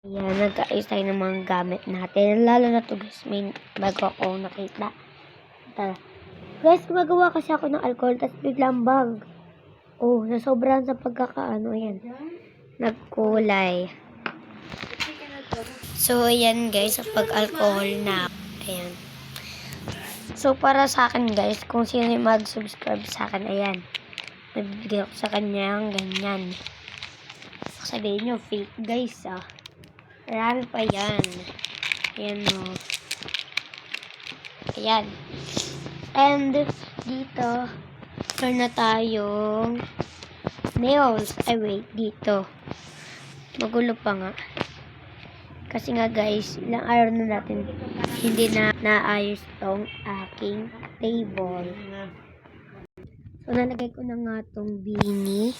Ayan, nag-ayos tayo ng mga gamit natin. Lalo na to guys, may bago akong nakita. Tara. Guys, gumagawa kasi ako ng alcohol, tapos biglang bag. Oh, nasobrahan sa pagkakaano, ayan. Nagkulay. So, ayan guys, sa pag-alcohol na. Ayan. So, para sa akin guys, kung sino yung mag-subscribe sa akin, ayan. Nabibigay ko sa kanya ang ganyan. Sabihin nyo, fake guys ah. Marami pa yan. Ayan o. Ayan. And, dito, meron na tayong nails. Ay, wait, dito. Magulo pa nga. Kasi nga guys, ilang araw na natin hindi na naayos tong aking table. So, nalagay ko na nga tong beanie.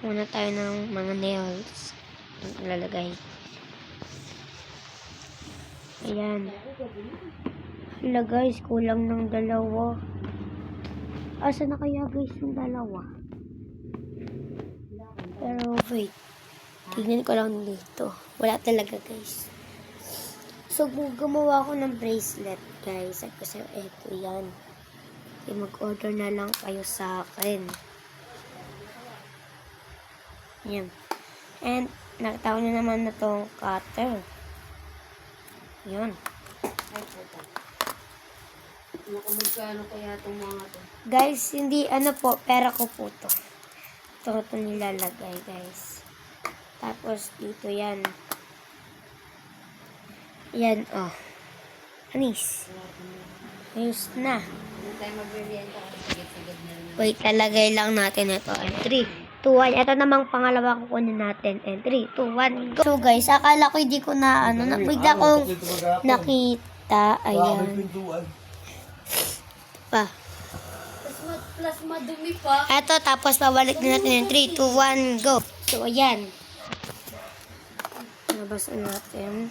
Muna tayo ng mga nails. Lalagay. Ayan. Hala guys, kulang ng dalawa. Asa na kaya guys yung dalawa? Pero wait. Tignan ko lang dito. Wala talaga guys. So, gumawa ko ng bracelet guys. Kasi eto yan. Mag-order na lang kayo sa akin. Yan. And, nakatawa na naman na tong cutter. Yun. Magkano kaya itong mga to? Guys, hindi ano po, pera ko po to. Ito nilalagay guys. Tapos dito yan. Yan oh. Anis. Ayos na. Hindi tayo magbibenta kasi sigit-sigit na rin. Wait, lalagay lang natin ito. And 3, 2, 1. Ito namang pangalawa kukunin natin. And 3, 2, 1, go. So guys, akala ko hindi ko na ano, bigla kong nakita. Ayan. Pa. Plus madumi pa. Eto, tapos pabalik na natin yung 3, 2, 1, go. So, ayan. Nabasan natin.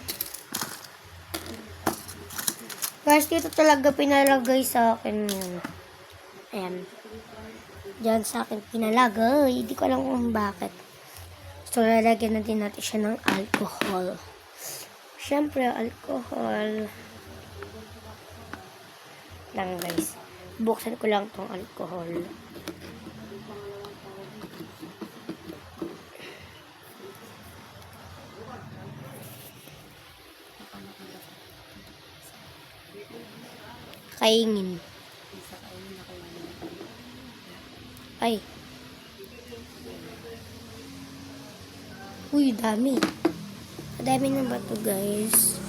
Guys, dito talaga pinalagay sa akin yun. Ayan. Diyan sa akin pinalagay. Hindi ko alam kung bakit. So, lalagyan natin siya ng alcohol. Siyempre, alcohol. Lang guys. Buksan ko lang tong alcohol. Kaingin. Ay. Uy, dami. Dami na ba to guys?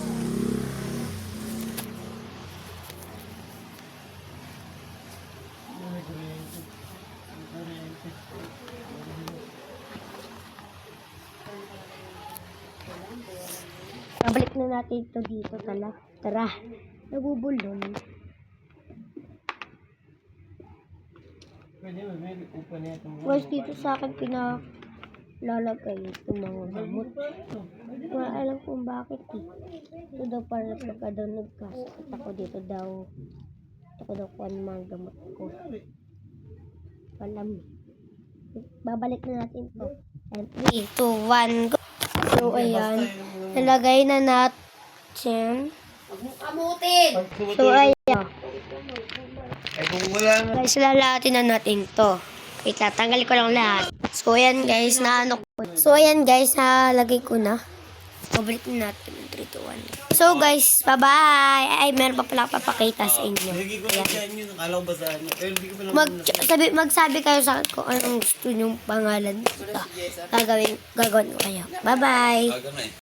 Pabalik na natin ito dito tala. Tara. Nabubulong. Guys, dito sa akin pinalalagay itong mga gamot. Wala alam kung bakit eh. Ito daw para pagka daw nagkasakit ako dito daw. Ito daw kung ano mga gamot ko. Alam. Babalik na natin ito. And 3, 2, 1, go. So, ayan. Nalagay na natin. Kamutin! So, ayan. Ay, kung wala na. Guys, lalahatin na natin to. Wait, tatanggal ko lang lahat. So, ayan guys, naano ko. So, ayan guys, nalagay ko na. Pabalik na natin. 3, 2, 1. So, guys, bye-bye. Ay, meron pa pala papakita sa inyo. Nagiging ko na siya yun. Nakala ko ba saan? Pero hindi ko pa Magsabi kayo sa akin kung anong gusto nyong pangalan. Gagawin ko kayo. Bye-bye.